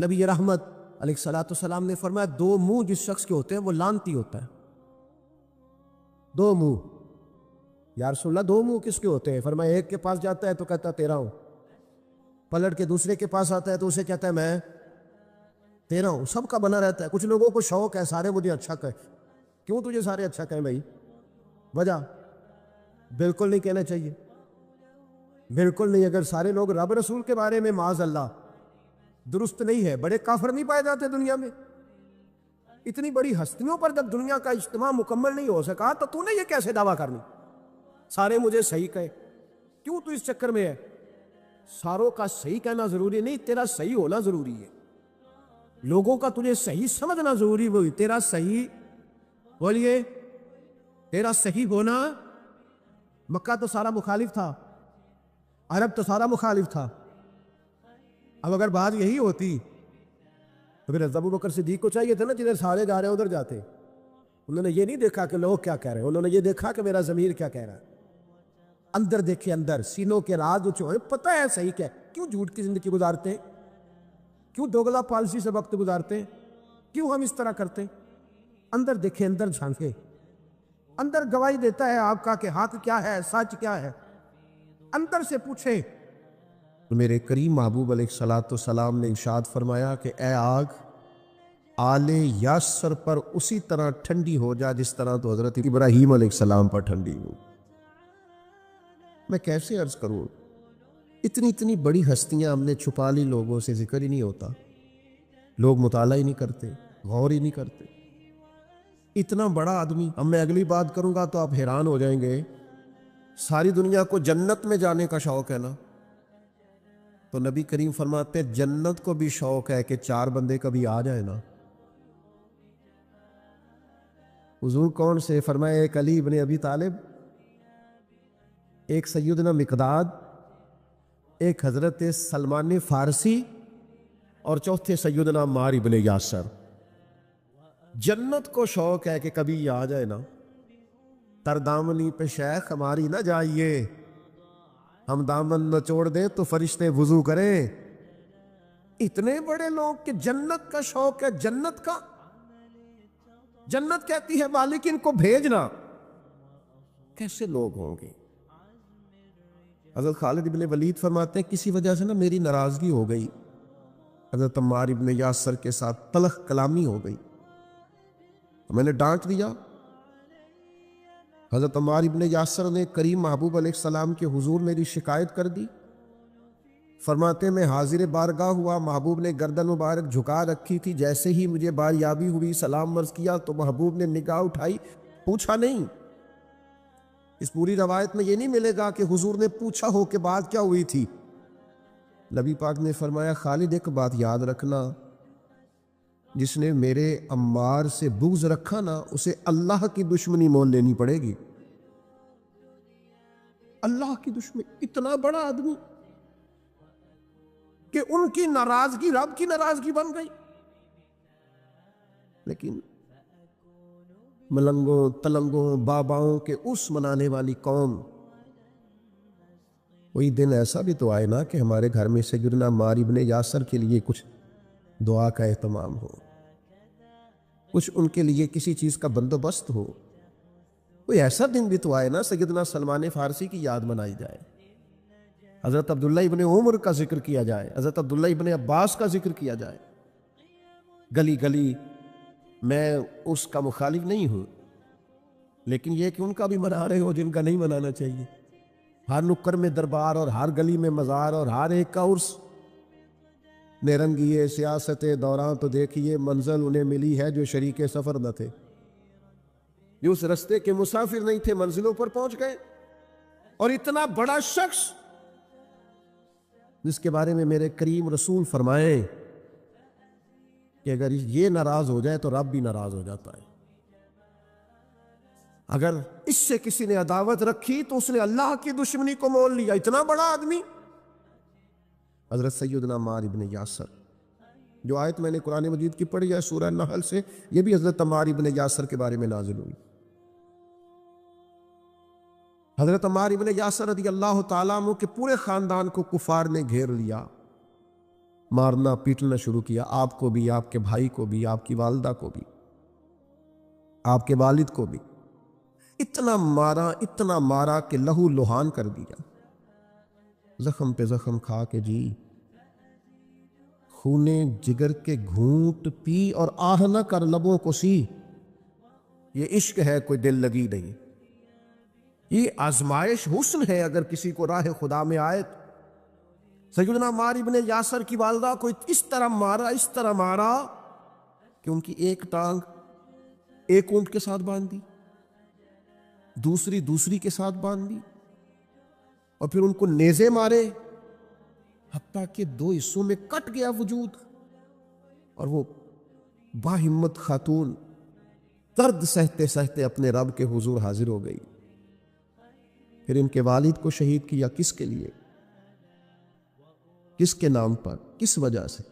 نبی رحمت علیہ الصلوۃ والسلام نے فرمایا دو منہ جس شخص کے ہوتے ہیں وہ لعنتی ہوتا ہے۔ دو منہ، یا رسول اللہ دو منہ کس کے ہوتے ہیں؟ فرمایا ایک کے پاس جاتا ہے تو کہتا ہے تیرا ہوں، پلٹ کے دوسرے کے پاس آتا ہے تو اسے کہتا ہے میں تیرا ہوں۔ سب کا بنا رہتا ہے۔ کچھ لوگوں کو شوق ہے سارے مجھے اچھا کہیں۔ کیوں تجھے سارے اچھا کہیں بھائی؟ وجہ بالکل نہیں کہنا چاہیے، بالکل نہیں۔ اگر سارے لوگ رب رسول کے بارے میں معاذ اللہ درست نہیں ہے، بڑے کافر نہیں پائے جاتے دنیا میں؟ اتنی بڑی ہستیوں پر جب دنیا کا اجتماع مکمل نہیں ہو سکا تو نے یہ کیسے دعویٰ کرنی سارے مجھے صحیح کہے؟ کیوں تو اس چکر میں ہے؟ ساروں کا صحیح کہنا ضروری نہیں، تیرا صحیح ہونا ضروری ہے۔ لوگوں کا تجھے صحیح سمجھنا ضروری ہوئی، تیرا صحیح بولیے، تیرا صحیح ہونا۔ مکہ تو سارا مخالف تھا، عرب تو سارا مخالف تھا۔ اب اگر بات یہی ہوتی تو پھر ابو بکر صدیق کو چاہیے تھا نا جدھر سارے جا رہے ہیں ادھر جاتے۔ انہوں نے یہ نہیں دیکھا کہ لوگ کیا کہہ رہے ہیں، انہوں نے یہ دیکھا کہ میرا ضمیر کیا کہہ رہا ہے۔ اندر دیکھے، اندر سینوں کے راز جو پتہ ہے صحیح کیا ہے۔ کیوں جھوٹ کی زندگی گزارتے ہیں؟ کیوں دوگلا پالسی سے وقت گزارتے ہیں؟ کیوں ہم اس طرح کرتے ہیں؟ اندر دیکھے، اندر جھانکے، اندر گواہی دیتا ہے آپ کا کہ حق کیا ہے، سچ کیا ہے۔ اندر سے پوچھے۔ میرے کریم محبوب علیہ الصلوۃ والسلام نے ارشاد فرمایا کہ اے آگ آل یاسر پر اسی طرح ٹھنڈی ہو جا جس طرح تو حضرت ابراہیم علیہ السلام پر ٹھنڈی ہو۔ میں کیسے عرض کروں، اتنی بڑی ہستیاں ہم نے چھپا لی، لوگوں سے ذکر ہی نہیں ہوتا، لوگ مطالعہ ہی نہیں کرتے، غور ہی نہیں کرتے۔ اتنا بڑا آدمی، اب میں اگلی بات کروں گا تو آپ حیران ہو جائیں گے۔ ساری دنیا کو جنت میں جانے کا شوق ہے نا، تو نبی کریم فرماتے ہیں جنت کو بھی شوق ہے کہ چار بندے کبھی آ جائیں نا۔ حضور کون سے؟ فرمایا ایک علی ابن ابی طالب، ایک سیدنا مقداد، ایک حضرت سلمان فارسی، اور چوتھے سیدنا عمار ابن یاسر۔ جنت کو شوق ہے کہ کبھی یہ آ جائے نا۔ تر دامنی پہ شیخ ہماری نہ جائیے، ہم دامن نہ چھوڑ دیں تو فرشتے وضو کریں۔ اتنے بڑے لوگ کہ جنت کا شوق ہے، جنت کا۔ جنت کہتی ہے مالک ان کو بھیجنا۔ کیسے لوگ ہوں گے؟ حضرت خالد ابن ولید فرماتے ہیں کسی وجہ سے نا میری ناراضگی ہو گئی، حضرت عمار ابن یاسر کے ساتھ تلخ کلامی ہو گئی، میں نے ڈانٹ دیا۔ حضرت عمار ابن یاسر نے کریم محبوب علیہ السلام کے حضور میری شکایت کر دی۔ فرماتے میں حاضر بارگاہ ہوا، محبوب نے گردن مبارک جھکا رکھی تھی، جیسے ہی مجھے باریابی ہوئی سلام عرض کیا تو محبوب نے نگاہ اٹھائی، پوچھا نہیں۔ اس پوری روایت میں یہ نہیں ملے گا کہ حضور نے پوچھا ہو کہ بات کیا ہوئی تھی۔ نبی پاک نے فرمایا خالد ایک بات یاد رکھنا، جس نے میرے عمار سے بغض رکھا نا اسے اللہ کی دشمنی مول لینی پڑے گی۔ اللہ کی دشمنی، اتنا بڑا آدمی کہ ان کی ناراضگی رب کی ناراضگی بن گئی۔ لیکن ملنگوں تلنگوں باباؤں کے اس منانے والی قوم، کوئی دن ایسا بھی تو آئے نا کہ ہمارے گھر میں سیدنا عمار ابن یاسر کے لیے کچھ دعا کا اہتمام ہو، کچھ ان کے لیے کسی چیز کا بندوبست ہو۔ کوئی ایسا دن بھی تو آئے نا سیدنا سلمان فارسی کی یاد منائی جائے، حضرت عبداللہ ابن عمر کا ذکر کیا جائے، حضرت عبداللہ ابن عباس کا ذکر کیا جائے۔ گلی گلی میں اس کا مخالف نہیں ہوں، لیکن یہ کہ ان کا بھی منا رہے ہو جن کا نہیں منانا چاہیے۔ ہر نکر میں دربار اور ہر گلی میں مزار اور ہر ایک کا عرس۔ نیرنگیے سیاست دوران تو دیکھیے منزل انہیں ملی ہے جو شریک سفر نہ تھے، جو اس رستے کے مسافر نہیں تھے، منزلوں پر پہنچ گئے۔ اور اتنا بڑا شخص جس کے بارے میں میرے کریم رسول فرمائیں کہ اگر یہ ناراض ہو جائے تو رب بھی ناراض ہو جاتا ہے۔ اگر اس سے کسی نے عداوت رکھی تو اس نے اللہ کی دشمنی کو مول لیا۔ اتنا بڑا آدمی حضرت سیدنا عمار ابن یاسر، جو آیت میں نے قرآن مجید کی پڑھی ہے سورہ نحل سے، یہ بھی حضرت عمار ابن یاسر کے بارے میں نازل ہوئی۔ حضرت عمار ابن یاسر رضی اللہ تعالیٰ عنہ کے پورے خاندان کو کفار نے گھیر لیا، مارنا پیٹنا شروع کیا، آپ کو بھی، آپ کے بھائی کو بھی، آپ کی والدہ کو بھی، آپ کے والد کو بھی۔ اتنا مارا کہ لہو لہان کر دیا، زخم پہ زخم کھا کے جی خونے جگر کے گھونٹ پی اور آہ نہ کر لبوں کو سی۔ یہ عشق ہے، کوئی دل لگی نہیں، یہ آزمائش حسن ہے۔ اگر کسی کو راہ خدا میں آئے تو سیدنا عمار ابن یاسر کی والدہ کو اس طرح مارا کہ ان کی ایک ٹانگ ایک اونٹ کے ساتھ باندھ دی، دوسری کے ساتھ باندھ دی، اور پھر ان کو نیزے مارے حتیٰ کہ 2 حصوں میں کٹ گیا وجود، اور وہ باہمت خاتون درد سہتے سہتے اپنے رب کے حضور حاضر ہو گئی۔ پھر ان کے والد کو شہید کیا، کس کے لیے، کس کے نام پر، کس وجہ سے؟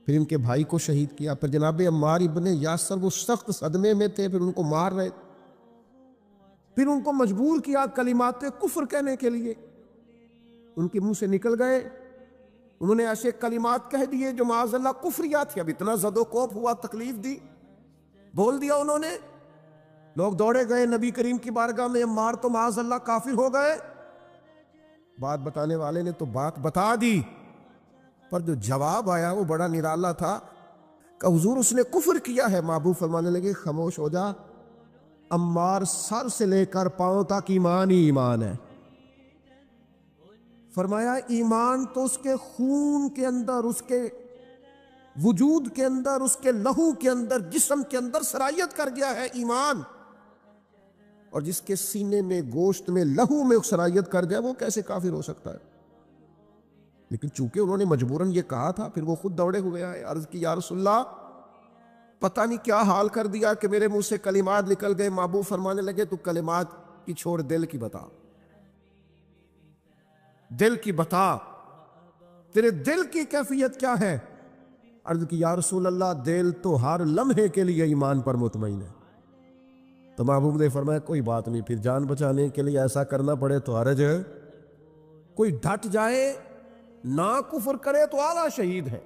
پھر ان کے بھائی کو شہید کیا۔ پھر جناب عمار ابن یاسر وہ سخت صدمے میں تھے، پھر ان کو مار رہے، پھر ان کو مجبور کیا کلمات کفر کہنے کے لیے، ان کے منہ سے نکل گئے، انہوں نے ایسے کلمات کہہ دیے جو معاذ اللہ کفریات تھے۔ اب اتنا زد و کوپ ہوا، تکلیف دی، بول دیا انہوں نے، لوگ دوڑے گئے نبی کریم کی بارگاہ میں، عمار تو معاذ اللہ کافر ہو گئے۔ بات بتانے والے نے تو بات بتا دی، پر جو جواب آیا وہ بڑا نرالا تھا کہ حضور اس نے کفر کیا ہے۔ محبوب فرمانے لگے خاموش ہو جا، عمار سر سے لے کر پاؤں تک ایمان ہی ایمان ہے۔ فرمایا ایمان تو اس کے خون کے اندر، اس کے وجود کے اندر، اس کے لہو کے اندر، جسم کے اندر سرایت کر گیا ہے ایمان، اور جس کے سینے میں، گوشت میں، لہو میں سرایت کر جائے وہ کیسے کافر ہو سکتا ہے؟ لیکن چونکہ انہوں نے مجبوراً یہ کہا تھا، پھر وہ خود دوڑے ہوئے آئے، عرض کی یا رسول اللہ پتہ نہیں کیا حال کر دیا کہ میرے منہ سے کلمات نکل گئے۔ محبوب فرمانے لگے تو کلمات کی چھوڑ، دل کی بتا، دل کی بتا، تیرے دل کی کیفیت کیا ہے؟ عرض کی یا رسول اللہ دل تو ہر لمحے کے لیے ایمان پر مطمئن ہے۔ تو محبوب نے فرمایا کوئی بات نہیں، پھر جان بچانے کے لیے ایسا کرنا پڑے تو حرج ہے، کوئی ڈٹ جائے نہ کفر کرے تو اعلیٰ شہید ہے،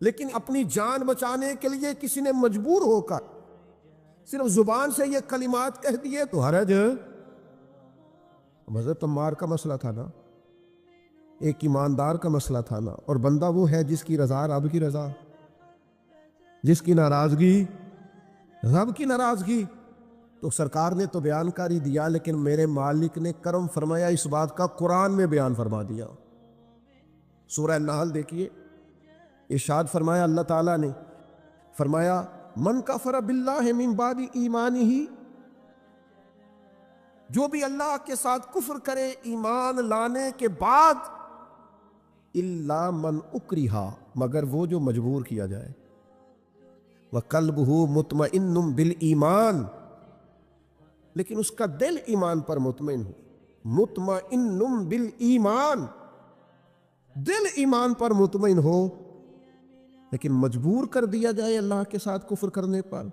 لیکن اپنی جان بچانے کے لیے کسی نے مجبور ہو کر صرف زبان سے یہ کلمات کہہ دیے تو حرج ہے۔ حضرت عمار کا مسئلہ تھا نا، ایک ایماندار کا مسئلہ تھا نا، اور بندہ وہ ہے جس کی رضا رب کی رضا، جس کی ناراضگی رب کی ناراضگی۔ تو سرکار نے تو بیان کاری دیا، لیکن میرے مالک نے کرم فرمایا اس بات کا قرآن میں بیان فرما دیا۔ سورہ النحل دیکھیے، ارشاد فرمایا اللہ تعالیٰ نے، فرمایا من کفر باللہ من بعد ایمانہ، جو بھی اللہ کے ساتھ کفر کرے ایمان لانے کے بعد، الا من اکرہا، مگر وہ جو مجبور کیا جائے، وقلبہ مطمئن بالایمان، لیکن اس کا دل ایمان پر مطمئن ہو، مطمئن بالایمان، دل ایمان پر مطمئن ہو، لیکن مجبور کر دیا جائے اللہ کے ساتھ کفر کرنے پر،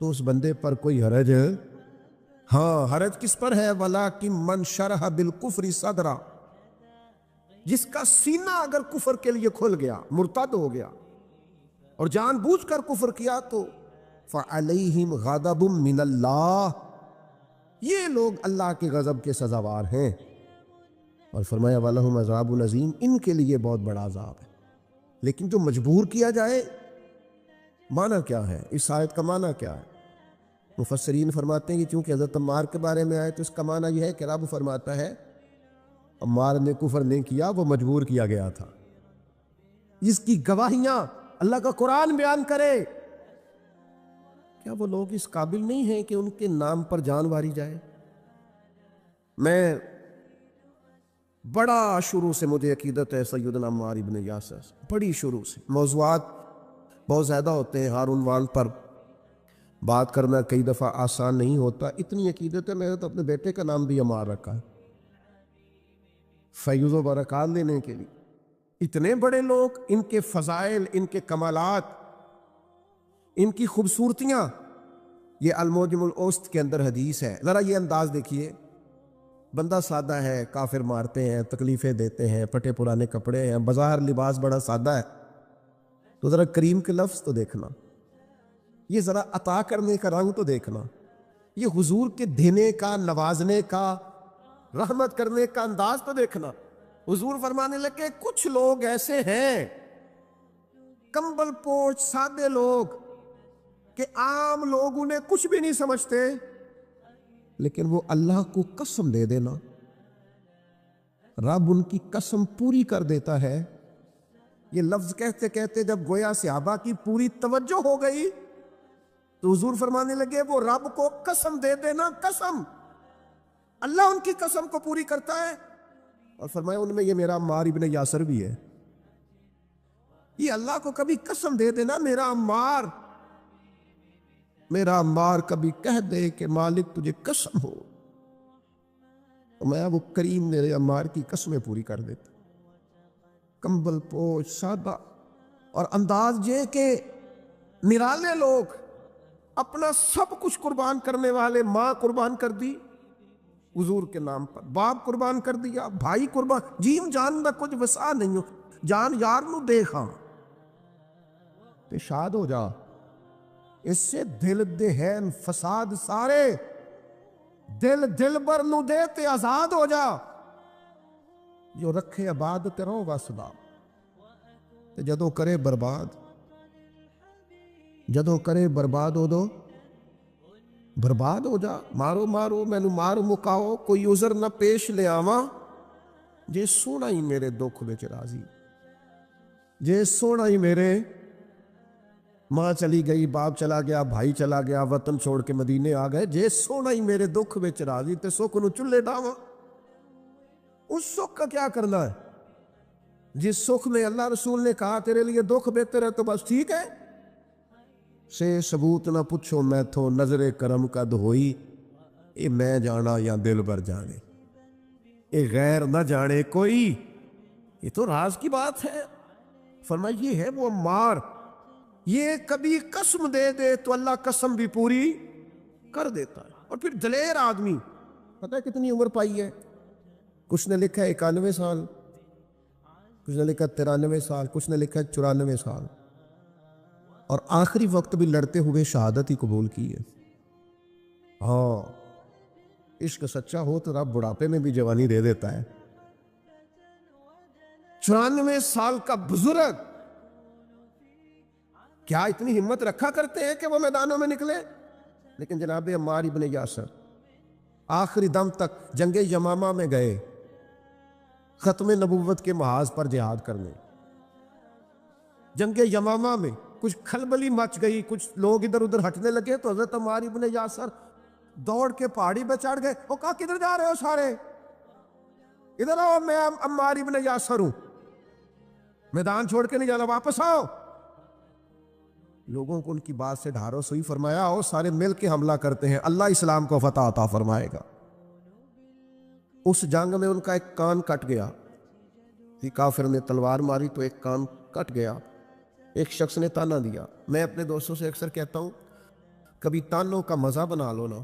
تو اس بندے پر کوئی حرج ہے؟ ہاں، حرج کس پر ہے؟ وَلَٰكِن مَّن شَرَحَ بِالْكُفْرِ صَدْرًا، جس کا سینہ اگر کفر کے لیے کھل گیا، مرتد ہو گیا اور جان بوجھ کر کفر کیا، تو فَعَلَيْهِمْ غَضَبٌ مِّنَ اللَّهِ، یہ لوگ اللہ کے غضب کے سزاوار ہیں۔ اور فرمایا وَلَهُمْ عَذَابٌ عَظِيمٌ، ان کے لیے بہت بڑا عذاب ہے۔ لیکن جو مجبور کیا جائے، معنی کیا ہے؟ اس آیت کا معنی کیا ہے؟ مفسرین فرماتے ہیں کہ چونکہ حضرت عمار کے بارے میں آئے تو اس کا معنی یہ ہے کہ رب فرماتا ہے عمار نے کفر نہیں کیا، وہ مجبور کیا گیا تھا۔ اس کی گواہیاں اللہ کا قرآن بیان کرے، کیا وہ لوگ اس قابل نہیں ہیں کہ ان کے نام پر جان ماری جائے؟ میں بڑا شروع سے مجھے عقیدت ہے سیدنا عمار ابن یاسر، بڑی شروع سے، موضوعات بہت زیادہ ہوتے ہیں، ہر عنوان پر بات کرنا کئی دفعہ آسان نہیں ہوتا، اتنی عقیدت ہے، میں نے تو اپنے بیٹے کا نام بھی عمار رکھا ہے فیض و برکات لینے کے لیے۔ اتنے بڑے لوگ، ان کے فضائل، ان کے کمالات، ان کی خوبصورتیاں، یہ المعجم الاوسط کے اندر حدیث ہے، ذرا یہ انداز دیکھیے، بندہ سادہ ہے، کافر مارتے ہیں، تکلیفیں دیتے ہیں، پھٹے پرانے کپڑے ہیں، بظاہر لباس بڑا سادہ ہے، تو ذرا کریم کے لفظ تو دیکھنا، یہ ذرا عطا کرنے کا رنگ تو دیکھنا، یہ حضور کے دینے کا، نوازنے کا، رحمت کرنے کا انداز تو دیکھنا۔ حضور فرمانے لگے کچھ لوگ ایسے ہیں کمبل پوش سادے لوگ کہ عام لوگ انہیں کچھ بھی نہیں سمجھتے، لیکن وہ اللہ کو قسم دے دینا، رب ان کی قسم پوری کر دیتا ہے۔ یہ لفظ کہتے کہتے جب گویا صحابہ کی پوری توجہ ہو گئی تو حضور فرمانے لگے وہ رب کو قسم دے دینا، قسم، اللہ ان کی قسم کو پوری کرتا ہے۔ اور فرمایا ان میں یہ میرا عمار ابن یاسر بھی ہے۔ یہ اللہ کو کبھی قسم دے دینا، میرا عمار کبھی کہہ دے کہ مالک تجھے قسم ہو، تو میں وہ کریم میرے عمار کی قسمیں پوری کر دیتا۔ کمبل پوش سادہ، اور انداز یہ کہ نرالے لوگ، اپنا سب کچھ قربان کرنے والے، ماں قربان کر دی حضور کے نام پر، باپ قربان کر دیا، بھائی قربان، جیم جان دا کچھ وسا نہیں ہو، جان یار نو دیکھا تے شاد ہو جا، اس سے دل دہن فساد سارے، دل بر نو دے تے آزاد ہو جا، جو رکھے آباد تے رہو بس دا، تے جدوں کرے برباد ہو دو، برباد ہو جا، مارو مینو مار مکاؤ، کوئی عذر نہ پیش لے آواں، جے سونا ہی میرے دکھ وچ راضی، جے سونا ہی میرے، ماں چلی گئی، باپ چلا گیا، بھائی چلا گیا، وطن چھوڑ کے مدینے آ گئے، جے سونا ہی میرے دکھ وچ راضی تے سکھ نو چلے ڈاواں۔ اس سکھ کا کیا کرنا ہے؟ جس سکھ میں اللہ رسول نے کہا تیرے لیے دکھ بہتر ہے تو بس ٹھیک ہے، سے ثبوت نہ پوچھو میں تھو، نظر کرم کا دھوئی، اے میں جانا یا دل بر جانے، اے غیر نہ جانے کوئی، یہ تو راز کی بات ہے۔ فرمایا یہ ہے وہ عمار، یہ کبھی قسم دے دے تو اللہ قسم بھی پوری کر دیتا ہے۔ اور پھر دلیر آدمی، پتہ ہے کتنی عمر پائی ہے؟ کچھ نے لکھا ہے 91 سال، کچھ نے لکھا 93 سال، کچھ نے لکھا 94 سال، اور آخری وقت بھی لڑتے ہوئے شہادت ہی قبول کی ہے۔ ہاں، عشق سچا ہو تو رب بڑھاپے میں بھی جوانی دے دیتا ہے۔ 94 سال کا بزرگ کیا اتنی ہمت رکھا کرتے ہیں کہ وہ میدانوں میں نکلے؟ لیکن جناب عمار ابن یاسر آخری دم تک جنگ یمامہ میں گئے، ختم نبوت کے محاذ پر جہاد کرنے۔ جنگ یمامہ میں کچھ کھلبلی مچ گئی، کچھ لوگ ادھر ادھر ہٹنے لگے تو حضرت عمار ابن یاسر دوڑ کے پہاڑی پہ چڑھ گئے۔ وہ کہا کدھر جا رہے ہو سارے؟ ادھر آؤ، میں عمار ابن یاسر ہوں، میدان چھوڑ کے نہیں جانا، واپس آؤ۔ لوگوں کو ان کی بات سے ڈھارو سوئی، فرمایا آؤ سارے مل کے حملہ کرتے ہیں، اللہ اسلام کو فتح عطا فرمائے گا۔ اس جنگ میں ان کا ایک کان کٹ گیا، کافر نے تلوار ماری تو ایک کان کٹ گیا۔ ایک شخص نے تانا دیا، میں اپنے دوستوں سے اکثر کہتا ہوں کبھی تانوں کا مزہ بنا لو نا۔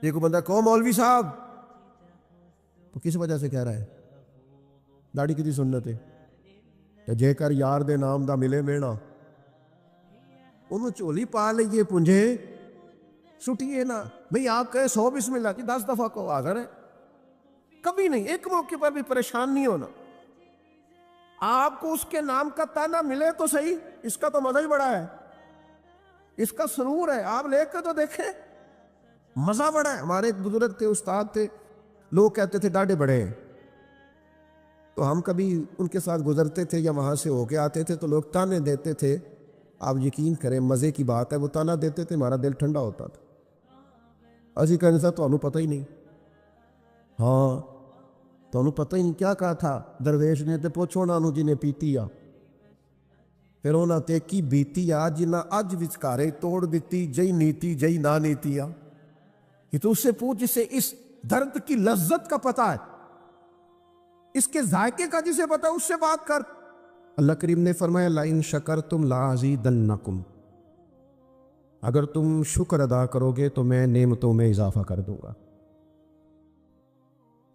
دیکھو بندہ کہو مولوی صاحب، تو کس وجہ سے کہہ رہا ہے؟ داڑھی کی سنت ہے، جے کر یار دے نام دا ملے مینا، انہوں چولی پا لئیے پنجے سٹیے نا، بھئی آپ کہے 100 بسم اللہ کی 10 دفعہ کو حاضر ہے، کبھی نہیں، ایک موقع پر بھی پریشان نہیں ہونا۔ آپ کو اس کے نام کا تانا ملے تو صحیح، اس کا تو مزہ ہی بڑا ہے، اس کا سرور ہے، آپ لے کے تو دیکھیں، مزہ بڑا ہے۔ ہمارے ایک بزرگ تھے، استاد تھے، لوگ کہتے تھے ڈاڈے بڑے ہیں، تو ہم کبھی ان کے ساتھ گزرتے تھے یا وہاں سے ہو کے آتے تھے تو لوگ تانے دیتے تھے، آپ یقین کریں مزے کی بات ہے، وہ تانا دیتے تھے ہمارا دل ٹھنڈا ہوتا تھا۔ اسی کہنے سے تو انہوں پتہ ہی نہیں، ہاں تو انہوں پتہ ہی نہیں کیا کہا تھا درویش نے، تے پوچھو نا انہوں جنہیں پیتی آ، پھر انہوں تے کی بیتی آ جنہ اج وچکارے توڑ دیتی، جئی نیتی جئی نہ نیتی آ۔ یہ تو اس سے پوچھ جسے اس درد کی لذت کا پتہ ہے، اس کے ذائقے کا جسے پتہ ہے، اس سے بات کر۔ اللہ کریم نے فرمایا لَإِن شَكَرْتُمْ لَأَزِيدَنَّكُمْ، اگر تم شکر ادا کرو گے تو میں نعمتوں میں اضافہ کر دوں گا۔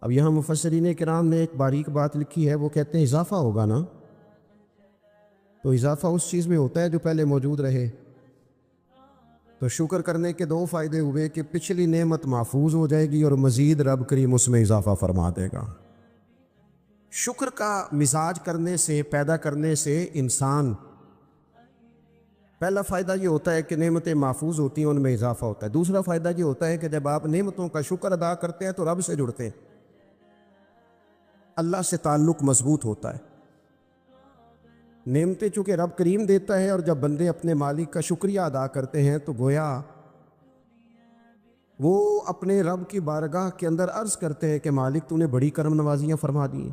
اب یہاں مفسرین کرام نے ایک باریک بات لکھی ہے، وہ کہتے ہیں اضافہ ہوگا نا تو اضافہ اس چیز میں ہوتا ہے جو پہلے موجود رہے۔ تو شکر کرنے کے دو فائدے ہوئے کہ پچھلی نعمت محفوظ ہو جائے گی اور مزید رب کریم اس میں اضافہ فرما دے گا۔ شکر کا مزاج کرنے سے، پیدا کرنے سے انسان، پہلا فائدہ یہ ہوتا ہے کہ نعمتیں محفوظ ہوتی ہیں، ان میں اضافہ ہوتا ہے۔ دوسرا فائدہ یہ ہوتا ہے کہ جب آپ نعمتوں کا شکر ادا کرتے ہیں تو رب سے جڑتے ہیں، اللہ سے تعلق مضبوط ہوتا ہے۔ نعمتیں چونکہ رب کریم دیتا ہے، اور جب بندے اپنے مالک کا شکریہ ادا کرتے ہیں تو گویا وہ اپنے رب کی بارگاہ کے اندر عرض کرتے ہیں کہ مالک تو نے بڑی کرم نوازیاں فرما دی ہیں۔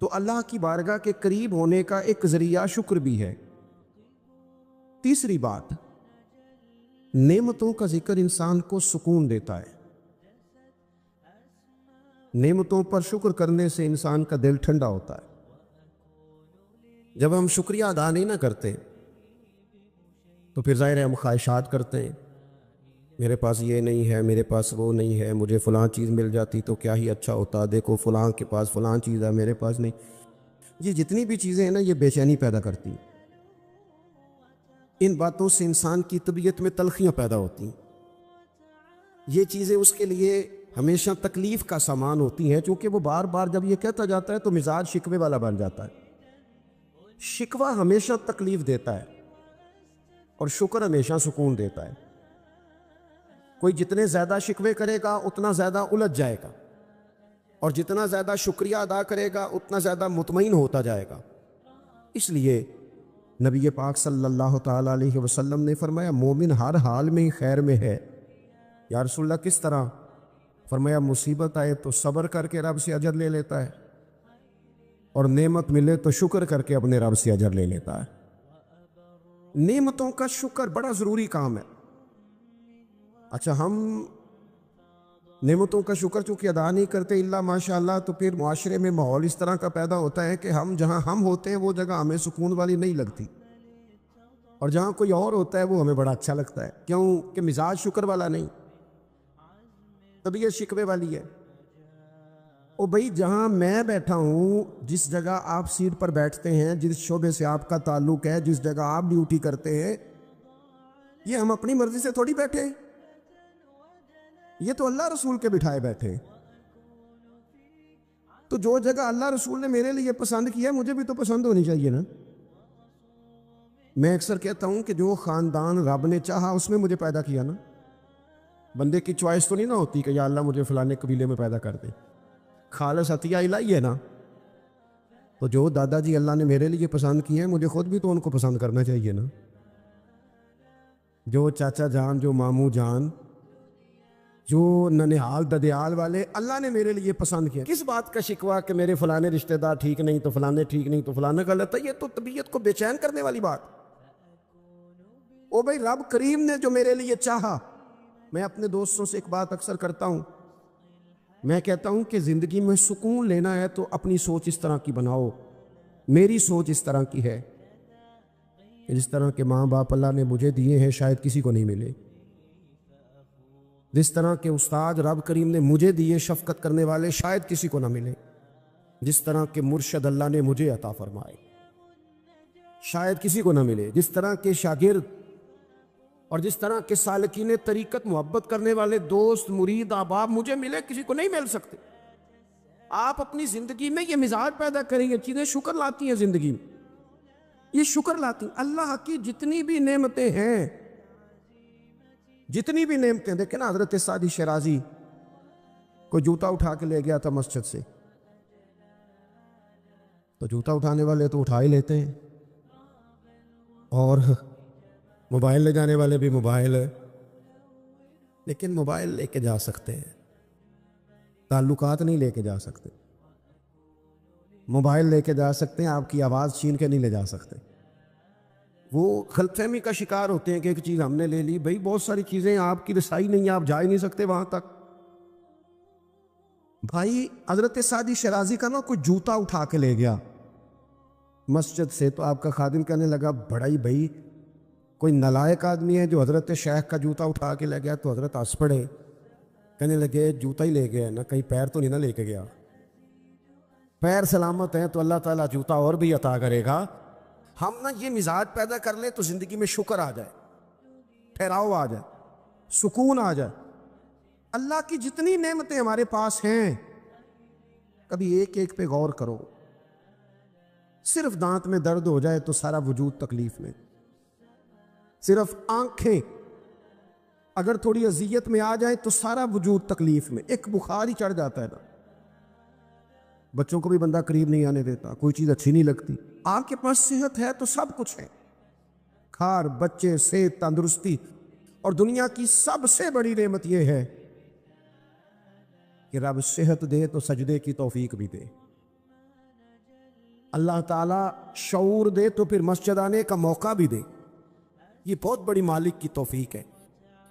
تو اللہ کی بارگاہ کے قریب ہونے کا ایک ذریعہ شکر بھی ہے۔ تیسری بات، نعمتوں کا ذکر انسان کو سکون دیتا ہے۔ نعمتوں پر شکر کرنے سے انسان کا دل ٹھنڈا ہوتا ہے۔ جب ہم شکریہ ادا نہیں نہ کرتے تو پھر ظاہر ہے ہم خواہشات کرتے ہیں، میرے پاس یہ نہیں ہے، میرے پاس وہ نہیں ہے، مجھے فلاں چیز مل جاتی تو کیا ہی اچھا ہوتا، دیکھو فلاں کے پاس فلاں چیز ہے، میرے پاس نہیں۔ یہ جتنی بھی چیزیں ہیں نا، یہ بے چینی پیدا کرتی ہیں۔ ان باتوں سے انسان کی طبیعت میں تلخیاں پیدا ہوتی ہیں۔ یہ چیزیں اس کے لیے ہمیشہ تکلیف کا سامان ہوتی ہیں، چونکہ وہ بار بار جب یہ کہتا جاتا ہے تو مزاج شکوے والا بن جاتا ہے۔ شکوہ ہمیشہ تکلیف دیتا ہے اور شکر ہمیشہ سکون دیتا ہے۔ کوئی جتنے زیادہ شکوے کرے گا اتنا زیادہ الجھ جائے گا، اور جتنا زیادہ شکریہ ادا کرے گا اتنا زیادہ مطمئن ہوتا جائے گا۔ اس لیے نبی پاک صلی اللہ تعالیٰ علیہ وسلم نے فرمایا مومن ہر حال میں خیر میں ہے۔ یا رسول اللہ کس طرح؟ فرمایا مصیبت آئے تو صبر کر کے رب سے اجر لے لیتا ہے، اور نعمت ملے تو شکر کر کے اپنے رب سے اجر لے لیتا ہے۔ نعمتوں کا شکر بڑا ضروری کام ہے۔ اچھا، ہم نعمتوں کا شکر چونکہ ادا نہیں کرتے الا ماشاءاللہ، تو پھر معاشرے میں ماحول اس طرح کا پیدا ہوتا ہے کہ ہم جہاں ہم ہوتے ہیں وہ جگہ ہمیں سکون والی نہیں لگتی، اور جہاں کوئی اور ہوتا ہے وہ ہمیں بڑا اچھا لگتا ہے۔ کیوں کہ مزاج شکر والا نہیں، طبیعت شکوے والی ہے۔ او بھائی، جہاں میں بیٹھا ہوں، جس جگہ آپ سیٹ پر بیٹھتے ہیں، جس شعبے سے آپ کا تعلق ہے، جس جگہ آپ ڈیوٹی کرتے ہیں، یہ ہم اپنی مرضی سے تھوڑی بیٹھے، یہ تو اللہ رسول کے بٹھائے بیٹھے۔ تو جو جگہ اللہ رسول نے میرے لیے پسند کیا ہے مجھے بھی تو پسند ہونی چاہیے نا۔ میں اکثر کہتا ہوں کہ جو خاندان رب نے چاہا اس میں مجھے پیدا کیا نا۔ بندے کی چوائس تو نہیں نہ ہوتی کہ یا اللہ مجھے فلانے قبیلے میں پیدا کر دے، خالص عطیہ الہی ہے نا۔ تو جو دادا جی اللہ نے میرے لیے پسند کیے ہیں مجھے خود بھی تو ان کو پسند کرنا چاہیے نا۔ جو چاچا جان، جو ماموں جان، جو ننہال ددیال والے اللہ نے میرے لیے پسند کیا، کس بات کا شکوہ کہ میرے فلانے رشتہ دار ٹھیک نہیں تو فلانے ٹھیک نہیں تو فلانے غلط ہے؟ یہ تو طبیعت کو بے چین کرنے والی بات۔ او بھائی، رب کریم نے جو میرے لیے چاہا، میں اپنے دوستوں سے ایک بات اکثر کرتا ہوں، میں کہتا ہوں کہ زندگی میں سکون لینا ہے تو اپنی سوچ اس طرح کی بناؤ۔ میری سوچ اس طرح کی ہے کہ جس طرح کے ماں باپ اللہ نے مجھے دیے ہیں شاید کسی کو نہیں ملے، جس طرح کے استاد رب کریم نے مجھے دیے شفقت کرنے والے شاید کسی کو نہ ملے، جس طرح کے مرشد اللہ نے مجھے عطا فرمائے شاید کسی کو نہ ملے، جس طرح کے شاگرد اور جس طرح کے سالکین طریقت محبت کرنے والے دوست مرید احباب مجھے ملے کسی کو نہیں مل سکتے۔ آپ اپنی زندگی میں یہ مزاج پیدا کریں گے، چیزیں شکر لاتی ہیں زندگی میں، یہ شکر لاتی ہیں۔ اللہ کی جتنی بھی نعمتیں ہیں، جتنی بھی نعمتیں، دیکھیں نا حضرت سعدی شیرازی کوئی جوتا اٹھا کے لے گیا تھا مسجد سے، تو جوتا اٹھانے والے تو اٹھا ہی لیتے ہیں، اور موبائل لے جانے والے بھی موبائل، لیکن موبائل لے کے جا سکتے ہیں، تعلقات نہیں لے کے جا سکتے۔ موبائل لے کے جا سکتے ہیں، آپ کی آواز چھین کے نہیں لے جا سکتے۔ وہ غلط فہمی کا شکار ہوتے ہیں کہ ایک چیز ہم نے لے لی، بھائی بہت ساری چیزیں آپ کی رسائی نہیں ہے، آپ جا ہی نہیں سکتے وہاں تک۔ بھائی حضرت سعدی شیرازی کا نا کوئی جوتا اٹھا کے لے گیا مسجد سے، تو آپ کا خادم کہنے لگا بڑا ہی بھائی کوئی نالائق آدمی ہے جو حضرت شیخ کا جوتا اٹھا کے لے گیا، تو حضرت ہنس پڑے، کہنے لگے جوتا ہی لے گیا نا، کہیں پیر تو نہیں نہ لے کے گیا؟ پیر سلامت ہیں تو اللہ تعالیٰ جوتا اور بھی عطا کرے گا۔ ہم نا یہ مزاج پیدا کر لیں تو زندگی میں شکر آ جائے، ٹھہراؤ آ جائے، سکون آ جائے۔ اللہ کی جتنی نعمتیں ہمارے پاس ہیں، کبھی ایک ایک پہ غور کرو۔ صرف دانت میں درد ہو جائے تو سارا وجود تکلیف میں، صرف آنکھیں اگر تھوڑی اذیت میں آ جائے تو سارا وجود تکلیف میں، ایک بخار ہی چڑھ جاتا ہے نا، بچوں کو بھی بندہ قریب نہیں آنے دیتا، کوئی چیز اچھی نہیں لگتی۔ آپ کے پاس صحت ہے تو سب کچھ ہے، کھار بچے صحت تندرستی، اور دنیا کی سب سے بڑی نعمت یہ ہے کہ رب صحت دے تو سجدے کی توفیق بھی دے، اللہ تعالیٰ شعور دے تو پھر مسجد آنے کا موقع بھی دے۔ یہ بہت بڑی مالک کی توفیق ہے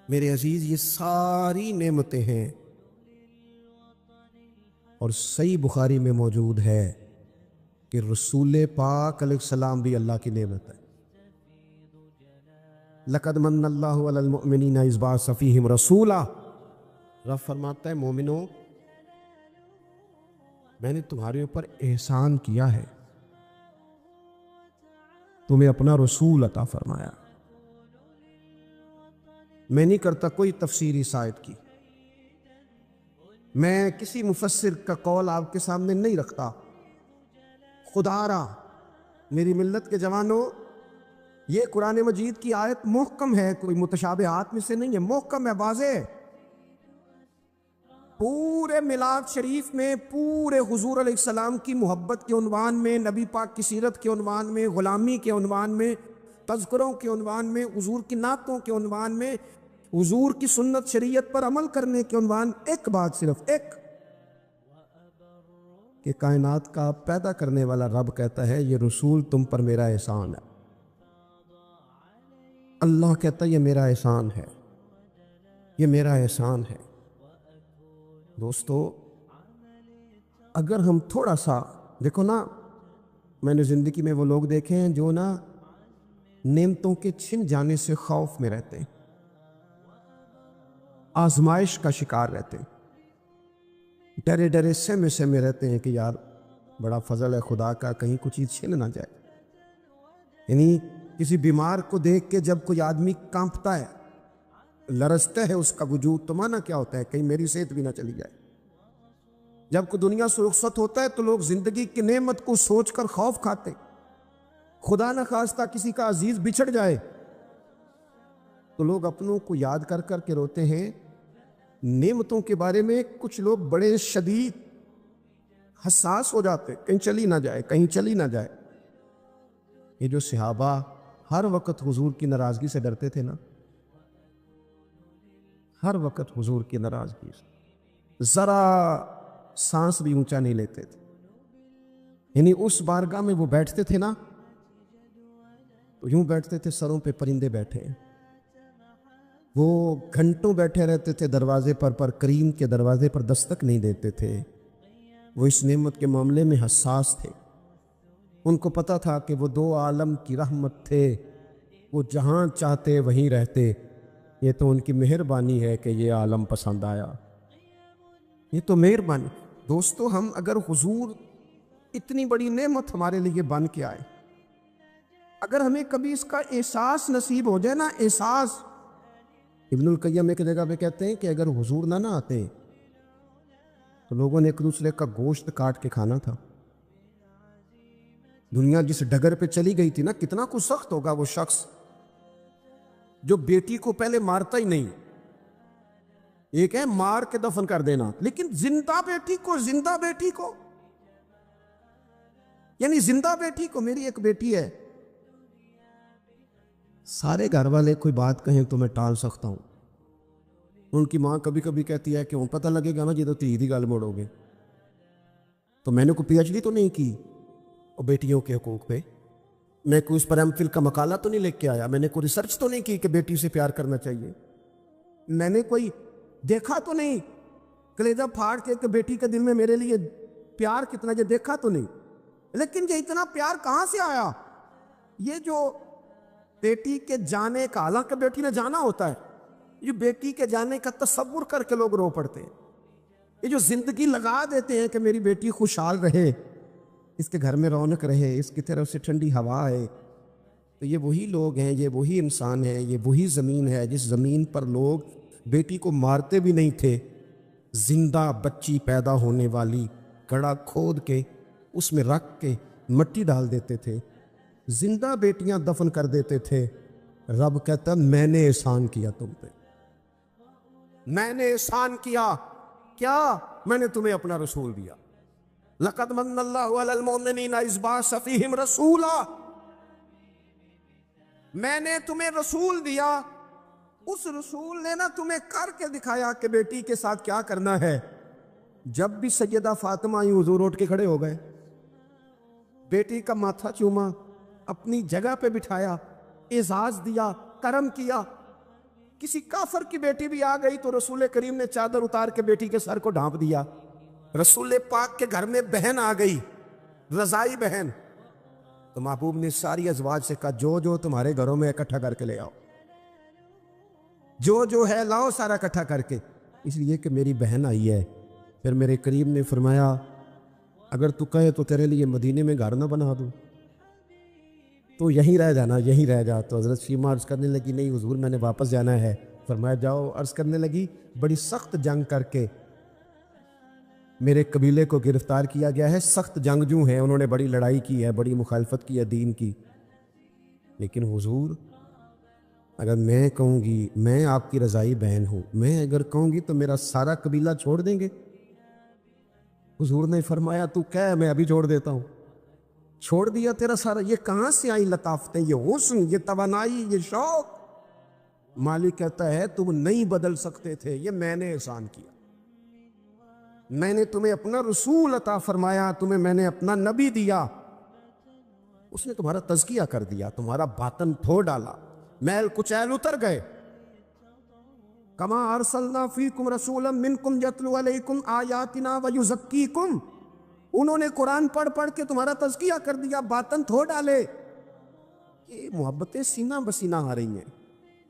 میرے عزیز، یہ ساری نعمتیں ہیں۔ اور صحیح بخاری میں موجود ہے کہ رسول پاک علیہ السلام بھی اللہ کی نعمت ہے۔ لقد من اللہ علی المؤمنین اذ بعث فیہم رسولا، رب فرماتا ہے مومنو میں نے تمہارے اوپر احسان کیا ہے، تمہیں اپنا رسول عطا فرمایا۔ میں نہیں کرتا کوئی تفسیری سائد کی، میں کسی مفسر کا قول آپ کے سامنے نہیں رکھتا، خدا را میری ملت کے جوانوں، یہ قرآن مجید کی آیت محکم ہے، کوئی متشابہات میں سے نہیں ہے، محکم ہے، واضح ہے۔ پورے میلاد شریف میں پورے حضور علیہ السلام کی محبت کے عنوان میں، نبی پاک کی سیرت کے عنوان میں، غلامی کے عنوان میں، تذکروں کے عنوان میں، حضور کی نعتوں کے عنوان میں، حضور کی سنت شریعت پر عمل کرنے کے عنوان، ایک بات صرف ایک، کہ کائنات کا پیدا کرنے والا رب کہتا ہے یہ رسول تم پر میرا احسان ہے۔ اللہ کہتا ہے یہ میرا احسان ہے، یہ میرا احسان ہے۔ دوستو اگر ہم تھوڑا سا دیکھو نا، میں نے زندگی میں وہ لوگ دیکھے ہیں جو نا نعمتوں کے چھن جانے سے خوف میں رہتے ہیں، آزمائش کا شکار رہتے ہیں، ڈرے ڈرے سہمے رہتے ہیں کہ یار بڑا فضل ہے خدا کا، کہیں کچھ چیز چھن نہ جائے۔ یعنی کسی بیمار کو دیکھ کے جب کوئی آدمی کانپتا ہے، لرزتا ہے اس کا وجود، تو مانا کیا ہوتا ہے کہیں میری صحت بھی نہ چلی جائے۔ جب کوئی دنیا سے رخصت ہوتا ہے تو لوگ زندگی کی نعمت کو سوچ کر خوف کھاتے، خدا نہ خواستہ کسی کا عزیز بچھڑ جائے تو لوگ اپنوں کو یاد کر کر کے روتے ہیں۔ نعمتوں کے بارے میں کچھ لوگ بڑے شدید حساس ہو جاتے، کہیں چلی نہ جائے، کہیں چلی نہ جائے۔ یہ جو صحابہ ہر وقت حضور کی ناراضگی سے ڈرتے تھے نا، ہر وقت حضور کی ناراضگی سے ذرا سانس بھی اونچا نہیں لیتے تھے، یعنی اس بارگاہ میں وہ بیٹھتے تھے نا تو یوں بیٹھتے تھے سروں پہ پرندے بیٹھے ہیں، وہ گھنٹوں بیٹھے رہتے تھے دروازے پر کریم کے دروازے پر دستک نہیں دیتے تھے۔ وہ اس نعمت کے معاملے میں حساس تھے، ان کو پتہ تھا کہ وہ دو عالم کی رحمت تھے، وہ جہاں چاہتے وہیں رہتے، یہ تو ان کی مہربانی ہے کہ یہ عالم پسند آیا، یہ تو مہربانی۔ دوستو ہم اگر حضور اتنی بڑی نعمت ہمارے لیے بن کے آئے، اگر ہمیں کبھی اس کا احساس نصیب ہو جائے نا، احساس، ابن القیم ایک جگہ پہ کہتے ہیں کہ اگر حضور نہ آتے تو لوگوں نے ایک دوسرے کا گوشت کاٹ کے کھانا تھا۔ دنیا جس ڈگر پہ چلی گئی تھی نا، کتنا کچھ سخت ہوگا وہ شخص جو بیٹی کو پہلے مارتا ہی نہیں، ایک ہے مار کے دفن کر دینا، لیکن زندہ بیٹی کو یعنی زندہ بیٹی کو، میری ایک بیٹی ہے، سارے گھر والے کوئی بات کہیں تو میں ٹال سکتا ہوں، ان کی ماں کبھی کبھی کہتی ہے کہ وہ پتہ لگے گا نا جی تو تیری گل موڑو گے، تو میں نے کوئی پی ایچ ڈی تو نہیں کی اور بیٹیوں کے حقوق پہ، میں کوئی اس پر ایم فل کا مقالہ تو نہیں لکھ کے آیا، میں نے کوئی ریسرچ تو نہیں کی کہ بیٹی سے پیار کرنا چاہیے، میں نے کوئی دیکھا تو نہیں کلیجہ پھاڑ کے کہ بیٹی کے دل میں میرے لیے پیار کتنا، یہ دیکھا تو نہیں، لیکن یہ اتنا پیار کہاں سے آیا؟ یہ جو بیٹی کے جانے کا، حالانکہ بیٹی نے جانا ہوتا ہے، یہ بیٹی کے جانے کا تصور کر کے لوگ رو پڑتے ہیں. یہ جو زندگی لگا دیتے ہیں کہ میری بیٹی خوشحال رہے, اس کے گھر میں رونق رہے, اس کی طرف سے ٹھنڈی ہوا ہے, تو یہ وہی لوگ ہیں, یہ وہی انسان ہیں, یہ وہی زمین ہے جس زمین پر لوگ بیٹی کو مارتے بھی نہیں تھے. زندہ بچی پیدا ہونے والی گڑھا کھود کے اس میں رکھ کے مٹی ڈال دیتے تھے, زندہ بیٹیاں دفن کر دیتے تھے. رب کہتا میں نے احسان کیا تم پہ, میں نے احسان کیا. کیا؟ میں نے تمہیں اپنا رسول دیا. لقد من اللہ علی المؤمنین اذ بعث فیہم رسولا, میں نے تمہیں رسول دیا. اس رسول نے نا تمہیں کر کے دکھایا کہ بیٹی کے ساتھ کیا کرنا ہے. جب بھی سیدہ فاطمہ آئی حضور اٹھ کے کھڑے ہو گئے, بیٹی کا ماتھا چوما, اپنی جگہ پہ بٹھایا, اعزاز دیا, کرم کیا. کسی کافر کی بیٹی بھی آ گئی تو رسول کریم نے چادر اتار کے بیٹی کے سر کو ڈھانپ دیا. رسول پاک کے گھر میں بہن آ گئی, رضائی بہن, تو محبوب نے ساری ازواج سے کہا جو جو تمہارے گھروں میں اکٹھا کر کے لے آؤ, جو ہے لاؤ سارا اکٹھا کر کے, اس لیے کہ میری بہن آئی ہے. پھر میرے کریم نے فرمایا اگر تو کہے تو تیرے لیے مدینے میں گھر نہ بنا دوں, تو یہیں رہ جانا, یہیں رہ جا. تو حضرت شیمہ عرض کرنے لگی نہیں حضور میں نے واپس جانا ہے. فرمایا جاؤ. عرض کرنے لگی بڑی سخت جنگ کر کے میرے قبیلے کو گرفتار کیا گیا ہے, سخت جنگجو ہیں, انہوں نے بڑی لڑائی کی ہے, بڑی مخالفت کی ہے دین کی, لیکن حضور اگر میں کہوں گی میں آپ کی رضائی بہن ہوں, میں اگر کہوں گی تو میرا سارا قبیلہ چھوڑ دیں گے. حضور نے فرمایا تو کہہ میں ابھی چھوڑ دیتا ہوں. چھوڑ دیا تیرا سارا. یہ کہاں سے آئی لطافتیں, یہ حسن, یہ توانائی, یہ شوق. مالک کہتا ہے تم نہیں بدل سکتے تھے, یہ میں نے احسان کیا. میں نے تمہیں اپنا رسول عطا فرمایا, تمہیں میں نے اپنا نبی دیا, اس نے تمہارا تزکیہ کر دیا, تمہارا باطن دھو ڈالا, میل کچیل اتر گئے. کما ارسلنا فیکم رسولا منکم یتلو علیکم آیاتنا ویزکیکم, انہوں نے قرآن پڑھ پڑھ کے تمہارا تزکیہ کر دیا, باطن دھو ڈالے. یہ محبتیں سینہ بسینہ آ رہی ہیں.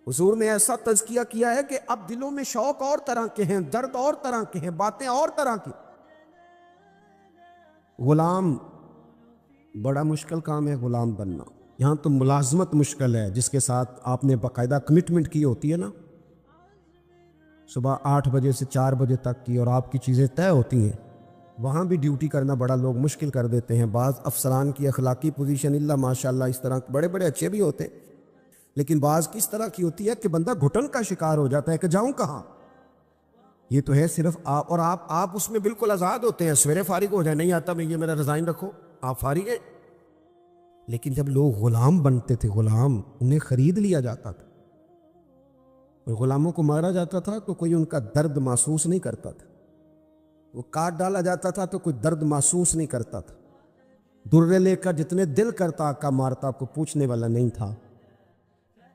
حضور نے ایسا تزکیہ کیا ہے کہ اب دلوں میں شوق اور طرح کے ہیں, درد اور طرح کے ہیں, باتیں اور طرح کی. غلام بڑا مشکل کام ہے غلام بننا. یہاں تو ملازمت مشکل ہے جس کے ساتھ آپ نے باقاعدہ کمٹمنٹ کی ہوتی ہے نا, صبح 8 بجے سے 4 بجے تک کی, اور آپ کی چیزیں طے ہوتی ہیں. وہاں بھی ڈیوٹی کرنا بڑا لوگ مشکل کر دیتے ہیں. بعض افسران کی اخلاقی پوزیشن اللہ ماشاءاللہ اس طرح بڑے بڑے اچھے بھی ہوتے ہیں, لیکن بعض کس طرح کی ہوتی ہے کہ بندہ گھٹن کا شکار ہو جاتا ہے کہ جاؤں کہاں. یہ تو ہے صرف آپ, اور آپ اس میں بالکل آزاد ہوتے ہیں. سویرے فارغ ہو جائے, نہیں آتا میں یہ میرا ریزائن رکھو, آپ فارغ ہیں. لیکن جب لوگ غلام بنتے تھے, غلام انہیں خرید لیا جاتا تھا, اور غلاموں کو مارا جاتا تھا تو کوئی ان کا درد محسوس نہیں کرتا تھا, وہ کاٹ ڈالا جاتا تھا تو کوئی درد محسوس نہیں کرتا تھا. درے لے کر جتنے دل کرتا آقا مارتا, آپ کو پوچھنے والا نہیں تھا.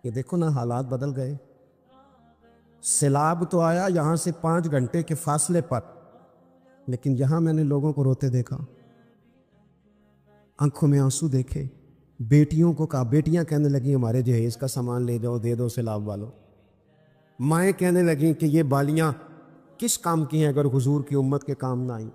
یہ دیکھو نا حالات بدل گئے. سیلاب تو آیا یہاں سے 5 گھنٹے کے فاصلے پر, لیکن یہاں میں نے لوگوں کو روتے دیکھا, آنکھوں میں آنسو دیکھے. بیٹیوں کو کہا, بیٹیاں کہنے لگیں ہمارے جہیز کا سامان لے جاؤ, دے دو سیلاب والوں. مائیں کہنے لگیں کہ یہ بالیاں کس کام کی ہیں اگر حضور کی امت کے کام نہ آئیں.